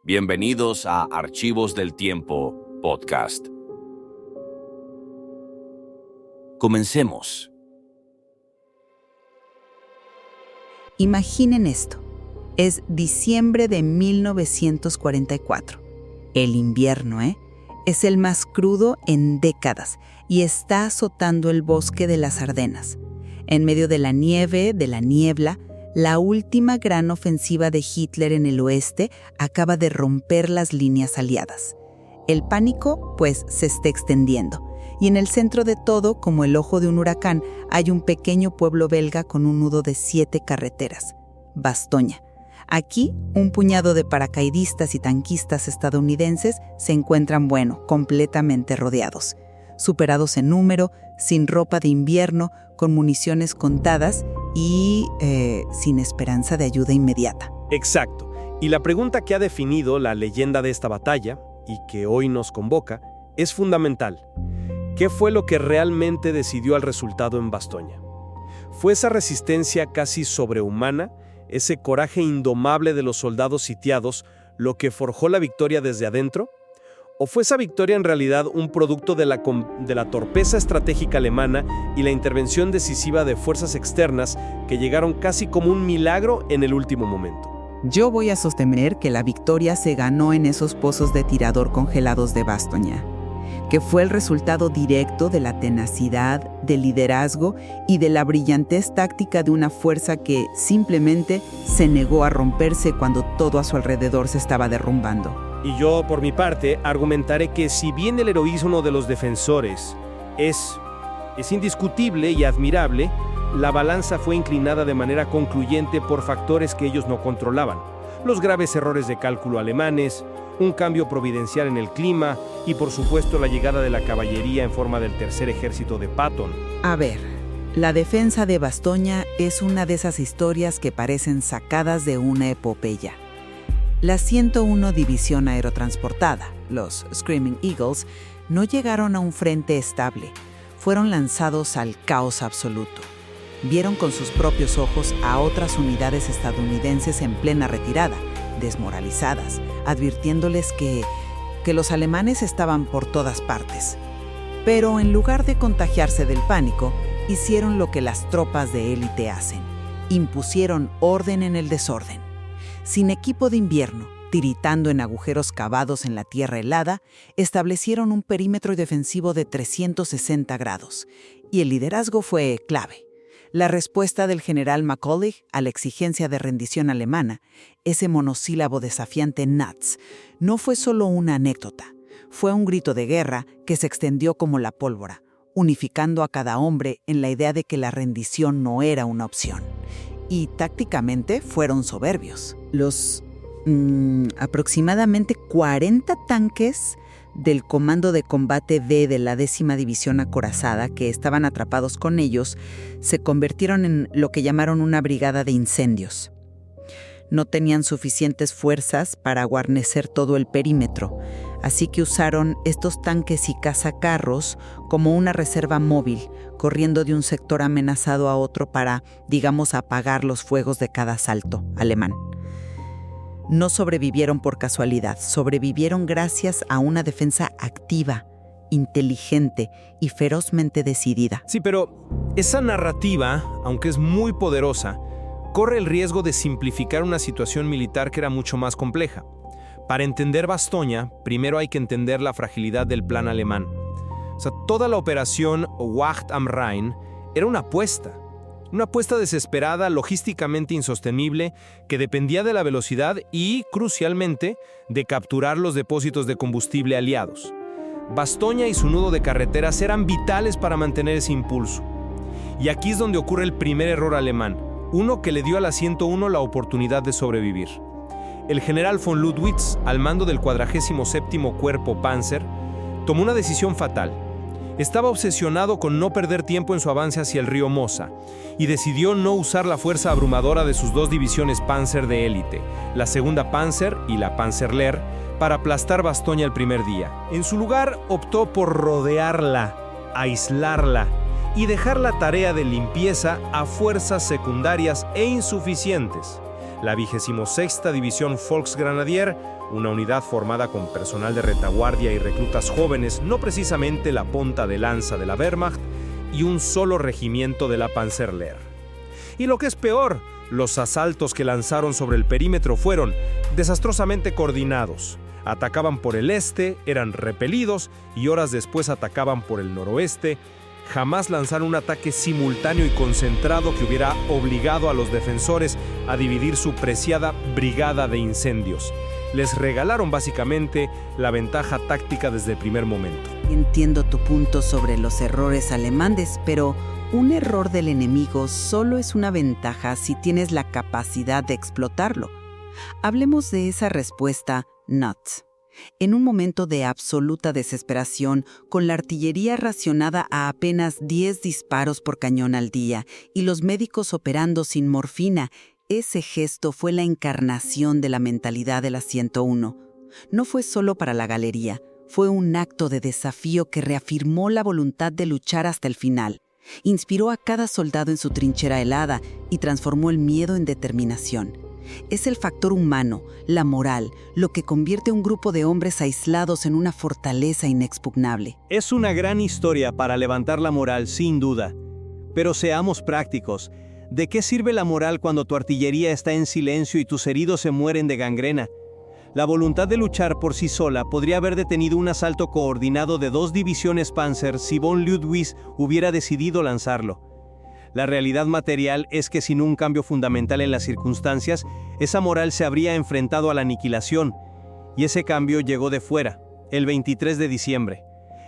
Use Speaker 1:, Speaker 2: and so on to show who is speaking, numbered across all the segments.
Speaker 1: Bienvenidos a Archivos del Tiempo Podcast. Comencemos.
Speaker 2: Imaginen esto. Es diciembre de 1944. El invierno, es el más crudo en décadas y está azotando el bosque de las Ardenas. En medio de la nieve, de la niebla, la última gran ofensiva de Hitler en el oeste acaba de romper las líneas aliadas. El pánico, pues, se está extendiendo. Y en el centro de todo, como el ojo de un huracán, hay un pequeño pueblo belga con un nudo de 7 carreteras, Bastoña. Aquí, un puñado de paracaidistas y tanquistas estadounidenses se encuentran, completamente rodeados. Superados en número, sin ropa de invierno, con municiones contadas y sin esperanza de ayuda inmediata.
Speaker 3: Exacto. Y la pregunta que ha definido la leyenda de esta batalla, y que hoy nos convoca, es fundamental. ¿Qué fue lo que realmente decidió el resultado en Bastoña? ¿Fue esa resistencia casi sobrehumana, ese coraje indomable de los soldados sitiados, lo que forjó la victoria desde adentro? ¿O fue esa victoria en realidad un producto de la torpeza estratégica alemana y la intervención decisiva de fuerzas externas que llegaron casi como un milagro en el último momento?
Speaker 2: Yo voy a sostener que la victoria se ganó en esos pozos de tirador congelados de Bastoña, que fue el resultado directo de la tenacidad, del liderazgo y de la brillantez táctica de una fuerza que simplemente se negó a romperse cuando todo a su alrededor se estaba derrumbando.
Speaker 3: Y yo, por mi parte, argumentaré que si bien el heroísmo de los defensores es indiscutible y admirable, la balanza fue inclinada de manera concluyente por factores que ellos no controlaban. Los graves errores de cálculo alemanes, un cambio providencial en el clima y, por supuesto, la llegada de la caballería en forma del tercer ejército de Patton.
Speaker 2: A ver, la defensa de Bastoña es una de esas historias que parecen sacadas de una epopeya. La 101 División Aerotransportada, los Screaming Eagles, no llegaron a un frente estable. Fueron lanzados al caos absoluto. Vieron con sus propios ojos a otras unidades estadounidenses en plena retirada, desmoralizadas, advirtiéndoles que los alemanes estaban por todas partes. Pero en lugar de contagiarse del pánico, hicieron lo que las tropas de élite hacen: impusieron orden en el desorden. Sin equipo de invierno, tiritando en agujeros cavados en la tierra helada, establecieron un perímetro defensivo de 360 grados. Y el liderazgo fue clave. La respuesta del general Macaulay a la exigencia de rendición alemana, ese monosílabo desafiante Nats, no fue solo una anécdota. Fue un grito de guerra que se extendió como la pólvora, unificando a cada hombre en la idea de que la rendición no era una opción. Y tácticamente fueron soberbios. Los aproximadamente 40 tanques del Comando de Combate D de la 10ª División Acorazada que estaban atrapados con ellos se convirtieron en lo que llamaron una brigada de incendios. No tenían suficientes fuerzas para guarnecer todo el perímetro, así que usaron estos tanques y cazacarros como una reserva móvil, corriendo de un sector amenazado a otro para, apagar los fuegos de cada asalto alemán. No sobrevivieron por casualidad, sobrevivieron gracias a una defensa activa, inteligente y ferozmente decidida.
Speaker 3: Sí, pero esa narrativa, aunque es muy poderosa, corre el riesgo de simplificar una situación militar que era mucho más compleja. Para entender Bastoña, primero hay que entender la fragilidad del plan alemán. Toda la operación Wacht am Rhein era una apuesta desesperada, logísticamente insostenible, que dependía de la velocidad y, crucialmente, de capturar los depósitos de combustible aliados. Bastoña y su nudo de carreteras eran vitales para mantener ese impulso. Y aquí es donde ocurre el primer error alemán, uno que le dio a la 101 la oportunidad de sobrevivir. El general von Ludwitz, al mando del 47º Cuerpo Panzer, tomó una decisión fatal. Estaba obsesionado con no perder tiempo en su avance hacia el río Mosa y decidió no usar la fuerza abrumadora de sus 2 divisiones Panzer de élite, la 2ª Panzer y la Panzerlehr, para aplastar Bastoña el primer día. En su lugar, optó por rodearla, aislarla y dejar la tarea de limpieza a fuerzas secundarias e insuficientes. La 26ª División Volksgrenadier, una unidad formada con personal de retaguardia y reclutas jóvenes, no precisamente la punta de lanza de la Wehrmacht, y un solo regimiento de la Panzerlehr. Y lo que es peor, los asaltos que lanzaron sobre el perímetro fueron desastrosamente coordinados. Atacaban por el este, eran repelidos y horas después atacaban por el noroeste. Jamás lanzaron un ataque simultáneo y concentrado que hubiera obligado a los defensores a dividir su preciada brigada de incendios. Les regalaron básicamente la ventaja táctica desde el primer momento.
Speaker 2: Entiendo tu punto sobre los errores alemanes, pero un error del enemigo solo es una ventaja si tienes la capacidad de explotarlo. Hablemos de esa respuesta nuts. En un momento de absoluta desesperación, con la artillería racionada a apenas 10 disparos por cañón al día y los médicos operando sin morfina, ese gesto fue la encarnación de la mentalidad de la 101. No fue solo para la galería, fue un acto de desafío que reafirmó la voluntad de luchar hasta el final. Inspiró a cada soldado en su trinchera helada y transformó el miedo en determinación. Es el factor humano, la moral, lo que convierte a un grupo de hombres aislados en una fortaleza inexpugnable.
Speaker 4: Es una gran historia para levantar la moral, sin duda. Pero seamos prácticos. ¿De qué sirve la moral cuando tu artillería está en silencio y tus heridos se mueren de gangrena? La voluntad de luchar por sí sola podría haber detenido un asalto coordinado de 2 divisiones Panzer si von Lüdwitz hubiera decidido lanzarlo. La realidad material es que sin un cambio fundamental en las circunstancias, esa moral se habría enfrentado a la aniquilación. Y ese cambio llegó de fuera, el 23 de diciembre.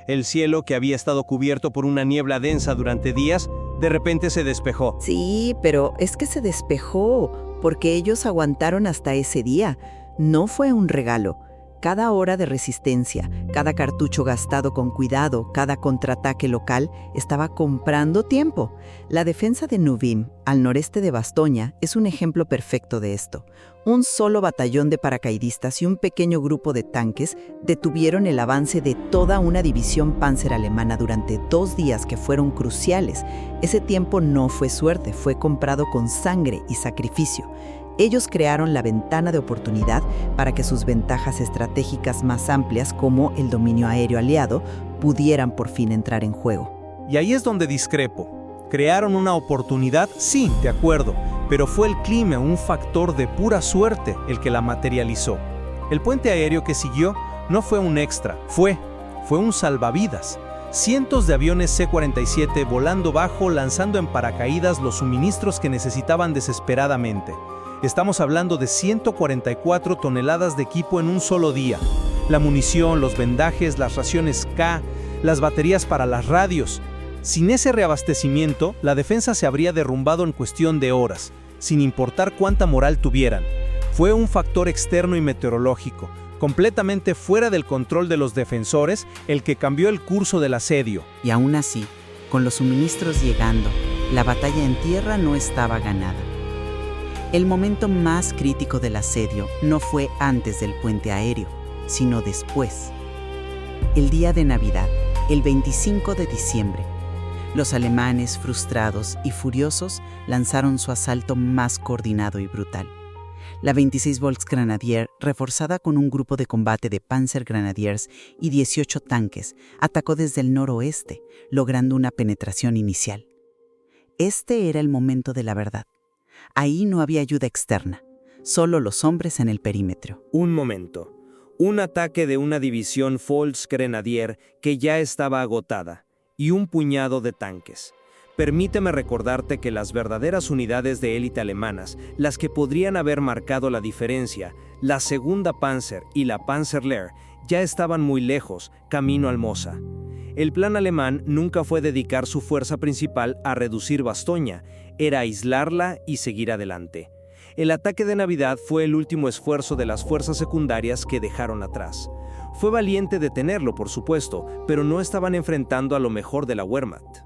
Speaker 4: El cielo, que había estado cubierto por una niebla densa durante días, de repente se despejó.
Speaker 2: Sí, pero es que se despejó porque ellos aguantaron hasta ese día. No fue un regalo. Cada hora de resistencia, cada cartucho gastado con cuidado, cada contraataque local, estaba comprando tiempo. La defensa de Nuvim, al noreste de Bastoña, es un ejemplo perfecto de esto. Un solo batallón de paracaidistas y un pequeño grupo de tanques detuvieron el avance de toda una división panzer alemana durante 2 días que fueron cruciales. Ese tiempo no fue suerte, fue comprado con sangre y sacrificio. Ellos crearon la ventana de oportunidad para que sus ventajas estratégicas más amplias, como el dominio aéreo aliado, pudieran por fin entrar en juego.
Speaker 4: Y ahí es donde discrepo. ¿Crearon una oportunidad? Sí, de acuerdo, pero fue el clima, un factor de pura suerte, el que la materializó. El puente aéreo que siguió no fue un extra, fue un salvavidas. Cientos de aviones C-47 volando bajo, lanzando en paracaídas los suministros que necesitaban desesperadamente. Estamos hablando de 144 toneladas de equipo en un solo día. La munición, los vendajes, las raciones K, las baterías para las radios. Sin ese reabastecimiento, la defensa se habría derrumbado en cuestión de horas, sin importar cuánta moral tuvieran. Fue un factor externo y meteorológico, completamente fuera del control de los defensores, el que cambió el curso del asedio.
Speaker 2: Y aún así, con los suministros llegando, la batalla en tierra no estaba ganada. El momento más crítico del asedio no fue antes del puente aéreo, sino después. El día de Navidad, el 25 de diciembre, los alemanes, frustrados y furiosos, lanzaron su asalto más coordinado y brutal. La 26 Volksgrenadier, reforzada con un grupo de combate de Panzergrenadiers y 18 tanques, atacó desde el noroeste, logrando una penetración inicial. Este era el momento de la verdad. Ahí no había ayuda externa, solo los hombres en el perímetro.
Speaker 4: Un momento. Un ataque de una división Volksgrenadier que ya estaba agotada, y un puñado de tanques. Permíteme recordarte que las verdaderas unidades de élite alemanas, las que podrían haber marcado la diferencia, la segunda Panzer y la Panzerlehr, ya estaban muy lejos, camino al Mosa. El plan alemán nunca fue dedicar su fuerza principal a reducir Bastoña, era aislarla y seguir adelante. El ataque de Navidad fue el último esfuerzo de las fuerzas secundarias que dejaron atrás. Fue valiente detenerlo, por supuesto, pero no estaban enfrentando a lo mejor de la Wehrmacht.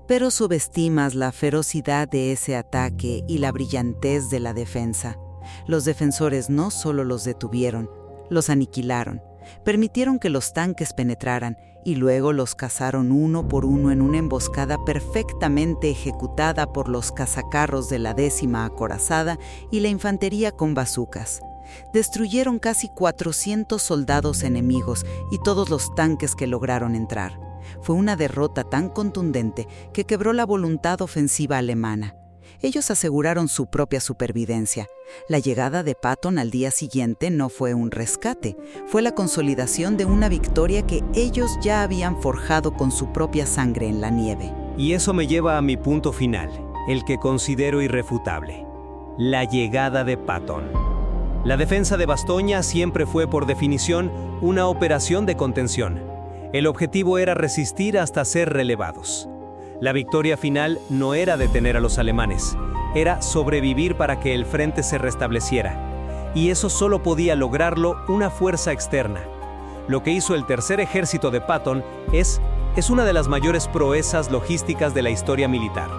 Speaker 2: Pero subestimas la ferocidad de ese ataque y la brillantez de la defensa. Los defensores no solo los detuvieron, los aniquilaron. Permitieron que los tanques penetraran y luego los cazaron uno por uno en una emboscada perfectamente ejecutada por los cazacarros de la 10ª acorazada y la infantería con bazucas. Destruyeron casi 400 soldados enemigos y todos los tanques que lograron entrar. Fue una derrota tan contundente que quebró la voluntad ofensiva alemana. Ellos aseguraron su propia supervivencia. La llegada de Patton al día siguiente no fue un rescate, fue la consolidación de una victoria que ellos ya habían forjado con su propia sangre en la nieve.
Speaker 5: Y eso me lleva a mi punto final, el que considero irrefutable: la llegada de Patton. La defensa de Bastoña siempre fue, por definición, una operación de contención. El objetivo era resistir hasta ser relevados. La victoria final no era detener a los alemanes, era sobrevivir para que el frente se restableciera. Y eso solo podía lograrlo una fuerza externa. Lo que hizo el tercer ejército de Patton es una de las mayores proezas logísticas de la historia militar.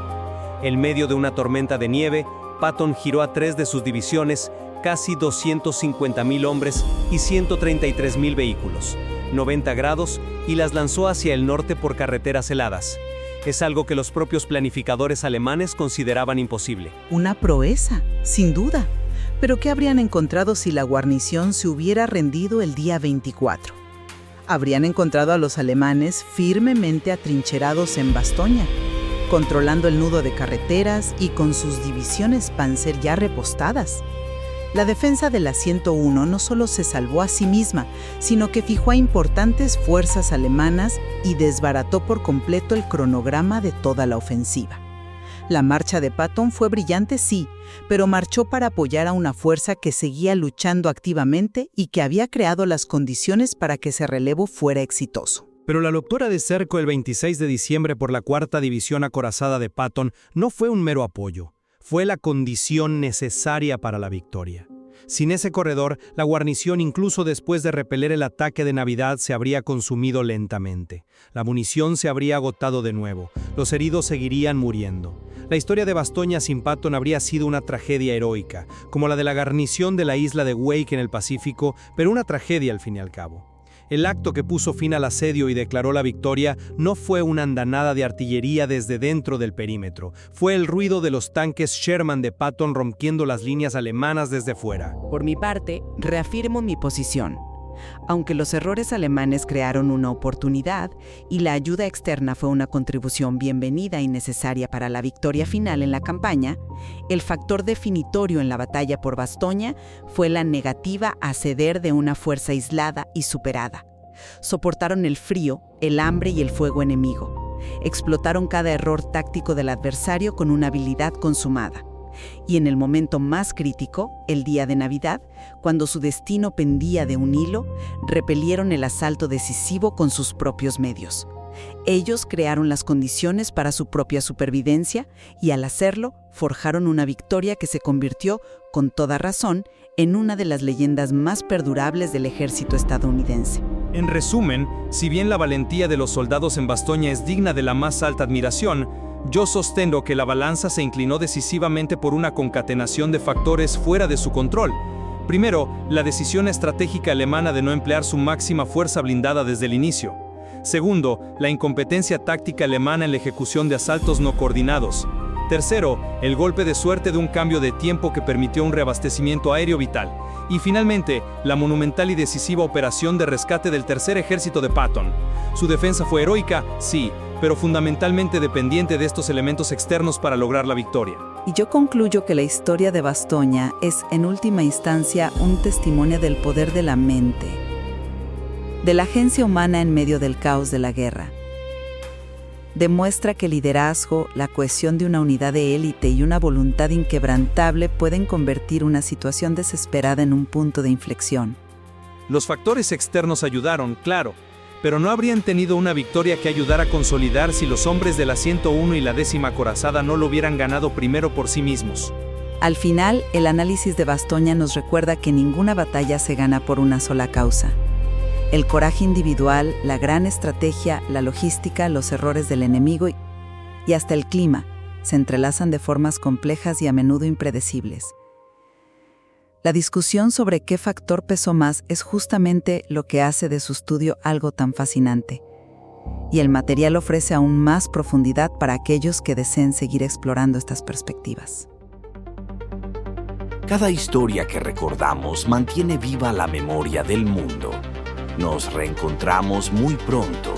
Speaker 5: En medio de una tormenta de nieve, Patton giró a 3 de sus divisiones, casi 250.000 hombres y 133.000 vehículos, 90 grados, y las lanzó hacia el norte por carreteras heladas. Es algo que los propios planificadores alemanes consideraban imposible.
Speaker 2: Una proeza, sin duda. Pero ¿qué habrían encontrado si la guarnición se hubiera rendido el día 24? Habrían encontrado a los alemanes firmemente atrincherados en Bastoña, controlando el nudo de carreteras y con sus divisiones Panzer ya repostadas. La defensa de la 101 no solo se salvó a sí misma, sino que fijó a importantes fuerzas alemanas y desbarató por completo el cronograma de toda la ofensiva. La marcha de Patton fue brillante, sí, pero marchó para apoyar a una fuerza que seguía luchando activamente y que había creado las condiciones para que ese relevo fuera exitoso.
Speaker 4: Pero la ruptura de cerco el 26 de diciembre por la 4ª División Acorazada de Patton no fue un mero apoyo. Fue la condición necesaria para la victoria. Sin ese corredor, la guarnición, incluso después de repeler el ataque de Navidad, se habría consumido lentamente. La munición se habría agotado de nuevo. Los heridos seguirían muriendo. La historia de Bastoña sin Patton habría sido una tragedia heroica, como la de la guarnición de la isla de Wake en el Pacífico, pero una tragedia al fin y al cabo. El acto que puso fin al asedio y declaró la victoria no fue una andanada de artillería desde dentro del perímetro, fue el ruido de los tanques Sherman de Patton rompiendo las líneas alemanas desde fuera.
Speaker 2: Por mi parte, reafirmo mi posición. Aunque los errores alemanes crearon una oportunidad y la ayuda externa fue una contribución bienvenida y necesaria para la victoria final en la campaña, el factor definitorio en la batalla por Bastoña fue la negativa a ceder de una fuerza aislada y superada. Soportaron el frío, el hambre y el fuego enemigo. Explotaron cada error táctico del adversario con una habilidad consumada. Y en el momento más crítico, el día de Navidad, cuando su destino pendía de un hilo, repelieron el asalto decisivo con sus propios medios. Ellos crearon las condiciones para su propia supervivencia y al hacerlo, forjaron una victoria que se convirtió, con toda razón, en una de las leyendas más perdurables del ejército estadounidense.
Speaker 3: En resumen, si bien la valentía de los soldados en Bastoña es digna de la más alta admiración, yo sostengo que la balanza se inclinó decisivamente por una concatenación de factores fuera de su control. Primero, la decisión estratégica alemana de no emplear su máxima fuerza blindada desde el inicio. Segundo, la incompetencia táctica alemana en la ejecución de asaltos no coordinados. Tercero, el golpe de suerte de un cambio de tiempo que permitió un reabastecimiento aéreo vital. Y finalmente, la monumental y decisiva operación de rescate del tercer ejército de Patton. Su defensa fue heroica, sí, pero fundamentalmente dependiente de estos elementos externos para lograr la victoria.
Speaker 2: Y yo concluyo que la historia de Bastoña es, en última instancia, un testimonio del poder de la mente, de la agencia humana en medio del caos de la guerra. Demuestra que el liderazgo, la cohesión de una unidad de élite y una voluntad inquebrantable pueden convertir una situación desesperada en un punto de inflexión.
Speaker 3: Los factores externos ayudaron, claro, pero no habrían tenido una victoria que ayudara a consolidar si los hombres de la 101 y la 10ª acorazada no lo hubieran ganado primero por sí mismos.
Speaker 2: Al final, el análisis de Bastoña nos recuerda que ninguna batalla se gana por una sola causa. El coraje individual, la gran estrategia, la logística, los errores del enemigo y hasta el clima se entrelazan de formas complejas y a menudo impredecibles. La discusión sobre qué factor pesó más es justamente lo que hace de su estudio algo tan fascinante. y el material ofrece aún más profundidad para aquellos que deseen seguir explorando estas perspectivas.
Speaker 1: Cada historia que recordamos mantiene viva la memoria del mundo. Nos reencontramos muy pronto